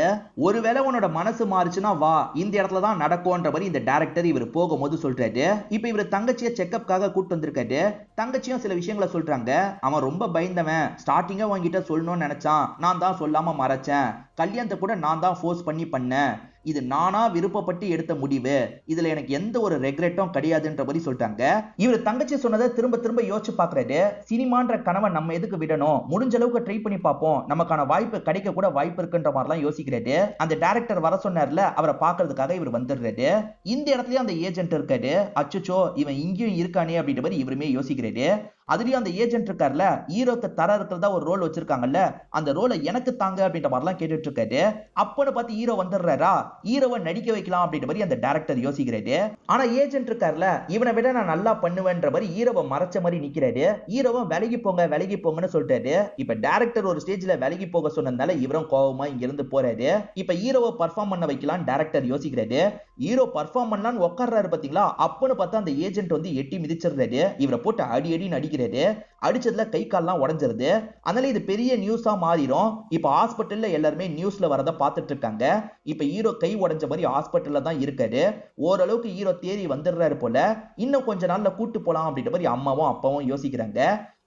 ஒருவேளை உன்னோட மனசு மாறுச்சுன்னா வா, இந்த இடத்துல தான் நடக்கும்ன்ற மாதிரி இந்த டைரக்டர் இவர் போகும்போது சொல்றாரு. இப்ப இவர் தங்கச்சியை செக்அப்காக கூட்டு வந்திருக்காரு. தங்கச்சியும் சில விஷயங்களை சொல்றாங்க. அவன் ரொம்ப பயந்தவன், ஸ்டார்டிங்கா உன்கிட்ட சொல்லணும்னு நினைச்சான், நான் தான் சொல்லாம மறைச்சேன், கல்யாணத்தை கூட நான் தான் ஃபோர்ஸ் பண்ணேன், இது நானா விருப்பப்பட்டு எடுத்த முடிவு, இதுல எனக்கு எந்த ஒரு ரெக்ரெட்டும் கிடையாதுன்ற மாதிரி சொல்றாங்க. இவர் தங்கச்சி சொன்னதை திரும்ப திரும்ப யோசிச்சு பாக்குறாரு. சினிமான்ற கனவை நம்ம எதுக்கு விடணும், முடிஞ்ச அளவுக்கு ட்ரை பண்ணி பார்ப்போம், நமக்கான வாய்ப்பு கிடைக்க கூட வாய்ப்பு இருக்குன்ற மாதிரிலாம் யோசிக்கிறாரு. அந்த டைரக்டர் வர சொன்னார்ல, அவரை பாக்குறதுக்காக இவர் வந்துடுறாரு. இந்த இடத்துலயே அந்த ஏஜென்ட் இருக்காரு. அச்சோ இவன் இங்கேயும் இருக்கானே அப்படின்ற மாதிரி இவருமே யோசிக்கிறாரு. அதுலயும் அந்த ஏஜென்ட் இருக்கார்ல, ஹீரோக்கு தர இருக்கிறதா ஒரு ரோல் வச்சிருக்காங்கல்ல, அந்த ரோலை எனக்கு தாங்க அப்படின்ற மாதிரிலாம் கேட்டுட்டு இருக்காரு. அப்பன்னு பார்த்து ஹீரோ வந்துடுறாரா, ஹீரோவை நடிக்க வைக்கலாம் அப்படின்ற மாதிரி அந்த டைரக்டர் யோசிக்கிறாரு. ஆனா ஏஜென்ட் இருக்கார்ல, இவனை விட நான் நல்லா பண்ணுவேன்ற மாதிரி ஹீரோவை மறைச்ச மாதிரி நிக்கிறாரு. ஹீரோவை விலகி போங்கன்னு சொல்லிட்டாரு. இப்ப டைரக்டர் ஒரு ஸ்டேஜ்ல விலகி போக சொன்னதால இவரும் கோவமா இங்க இருந்து போறாரு. இப்ப ஹீரோவை பர்ஃபார்ம் பண்ண வைக்கலாம் டைரக்டர் யோசிக்கிறாரு. ஹீரோ பர்ஃபார்ம் பண்ணலான்னு உட்கார்றாரு பாத்தீங்களா, அப்பன்னு பார்த்தா அந்த ஏஜென்ட் வந்து எட்டி மிதிச்சிடுறாரு. இவரை போட்டு அடின்னு அடிக்கிறாரு. அடிச்சதுல கை கால்லாம் உடைஞ்சிருது. அதனால இது பெரிய நியூஸா மாறிடும். இப்ப ஹாஸ்பிட்டல்ல எல்லாருமே நியூஸ்ல வரத பார்த்துட்டு இருக்காங்க. இப்ப ஹீரோ கை உடைஞ்ச மாதிரி ஹாஸ்பிட்டல்ல தான் இருக்காரு. ஓரளவுக்கு ஹீரோ தேறி வந்துடுறாரு போல. இன்னும் கொஞ்ச நாள்ல கூட்டு போலாம் அப்படின்ற மாதிரி அம்மாவும் அப்பாவும் யோசிக்கிறாங்க.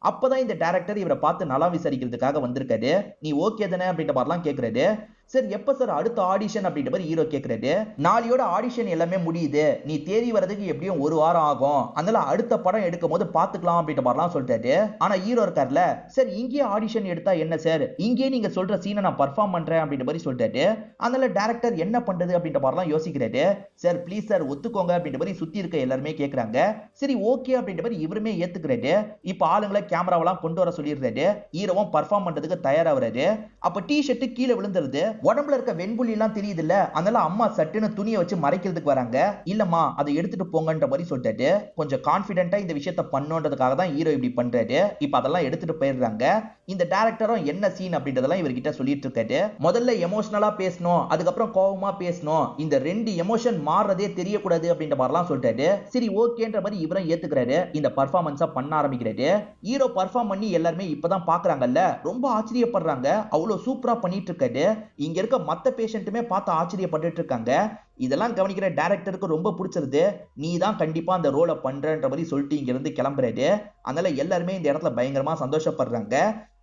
அப்பதான் இந்த டைரக்டர் இவரை பார்த்து நலம் விசாரிக்கிறதுக்காக வந்திருக்காரு. நீ ஓகே தானே அப்படின்ற மாதிரிலாம் கேட்கிறாரு. சார் எப்ப சார் அடுத்த ஆடிஷன் அப்படின்ற மாதிரி ஹீரோ கேட்கிறாரு. நாளையோட ஆடிஷன் எல்லாமே முடியுது, நீ தேடி வரதுக்கு எப்படியும் ஒரு வாரம் ஆகும், அதனால அடுத்த படம் எடுக்கும் போது பாத்துக்கலாம் அப்படின்ற மாதிரிலாம் சொல்லிட்டாரு. ஆனா ஹீரோ இருக்கார்ல, சார் இங்கே ஆடிஷன் எடுத்தா என்ன சார், இங்கே நீங்க சொல்ற சீனை நான் பர்ஃபார்ம் பண்றேன் அப்படின்ற மாதிரி சொல்லிட்டாரு. அதனால டைரக்டர் என்ன பண்றது அப்படின்ற மாதிரிலாம் யோசிக்கிறாரு. சார் ப்ளீஸ் சார் ஒத்துக்கோங்க அப்படின்ற மாதிரி சுத்தி இருக்க எல்லாருமே கேட்கறாங்க. சரி ஓகே அப்படின்ற மாதிரி இவருமே ஏத்துக்கிறாரு. இப்ப ஆளுங்களை கேமராவெல்லாம் கொண்டு வர சொல்லிடுறாரு. ஹீரோவும் பர்ஃபார்ம் பண்றதுக்கு தயாராகிறாரு. அப்ப டி ஷர்ட் கீழே விழுந்துருது. உடம்புல இருக்க வெண்புள்ளி எல்லாம் தெரியுது இல்ல, அதனால அம்மா சட்டுன்னு துணியை வச்சு மறைக்கிறதுக்கு வராங்க. இல்லம்மா அதை எடுத்துட்டு போங்கன்ற மாதிரி சொல்லிட்டாரு. கொஞ்சம் கான்பிடென்ட்டா இந்த விஷயத்த பண்ணணுன்றதுக்காக தான் ஹீரோ இப்படி பண்றாரு. இப்ப அதெல்லாம் எடுத்துட்டு போயிடுறாங்க. இந்த டைரக்டரும் என்ன சீன் அப்படின்றதெல்லாம் இவர்கிட்ட சொல்லிட்டு இருக்காரு. முதல்ல எமோஷனலா பேசணும், அதுக்கப்புறம் கோவமா பேசணும், இந்த ரெண்டு எமோஷன் மாறதே தெரியக்கூடாது அப்படின்ற மாதிரிலாம் சொல்லிட்டாரு. சரி ஓகேன்ற மாதிரி இவரும் ஏத்துக்கிறாரு. இந்த பர்ஃபார்மன்ஸா பண்ண ஆரம்பிக்கிறாரு. ஹீரோ பர்ஃபார்ம் பண்ணி எல்லாருமே இப்பதான் பாக்குறாங்கல்ல, ரொம்ப ஆச்சரியப்படுறாங்க. அவ்வளவு சூப்பரா பண்ணிட்டு இருக்காரு. இங்க இருக்க மத்த பேஷண்ட்டுமே பார்த்து ஆச்சரியப்பட்டு இருக்காங்க. இதெல்லாம் கவனிக்கிற டைரக்டருக்கு ரொம்ப பிடிச்சிருது. நீ தான் கண்டிப்பா அந்த ரோலை பண்றன்ற மாதிரி சொல்லிட்டு இங்க இருந்து கிளம்புறாரு. அதனால எல்லாருமே இந்த இடத்துல பயங்கரமா சந்தோஷப்படுறாங்க.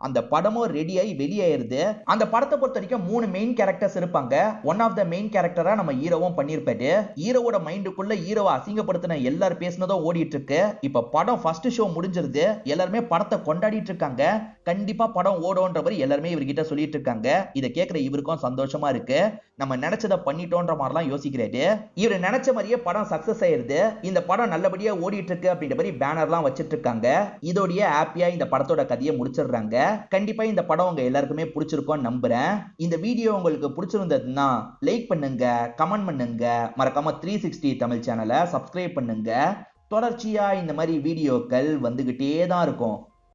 அந்த படமும் ரெடி ஆகி வெளியாயிருது. அந்த படத்தை பொறுத்த வரைக்கும் 3 மெயின் கேரக்டர்ஸ் இருப்பாங்க. ஒன் ஆஃப் த மெயின் கேரக்டரா நம்ம ஹீரோவும் பண்ணிருப்பாரு. ஹீரோவோட மைண்டுக்குள்ள ஹீரோவை அசிங்கப்படுத்தின எல்லாரும் பேசினதும் ஓடிட்டு இருக்கு. இப்ப படம் ஃபர்ஸ்ட் ஷோ முடிஞ்சிருது. எல்லாருமே படத்தை கொண்டாடிட்டு இருக்காங்க. கண்டிப்பா படம் ஓடும்ன்ற மாதிரி எல்லாருமே இவர்கிட்ட சொல்லிட்டு இருக்காங்க. இதை கேட்கிற இவருக்கும் சந்தோஷமா இருக்கு. நம்ம நினைச்சதை பண்ணிட்டோன்ற மாதிரிலாம் யோசிக்கிறாரு. இவர் நினைச்ச மாதிரியே படம் சக்சஸ் ஆயிருது. இந்த படம் நல்லபடியா ஓடிட்டு இருக்கு அப்படின்ற மாதிரி பேனர்லாம் வச்சிட்டு இருக்காங்க. இதோடைய ஹாப்பியா இந்த படத்தோட கதையை முடிச்சிடுறாங்க. கண்டிப்பா இந்த படம் உங்க எல்லாருக்குமே பிடிச்சிருக்கும்னு நம்புறேன். இந்த வீடியோ உங்களுக்கு பிடிச்சிருந்ததுன்னா லைக் பண்ணுங்க, கமெண்ட் பண்ணுங்க, மறக்காம 360 தமிழ் சேனலை சப்ஸ்கிரைப் பண்ணுங்க. தொடர்ச்சியா இந்த மாதிரி வீடியோக்கள் வந்துகிட்டே தான் இருக்கும்.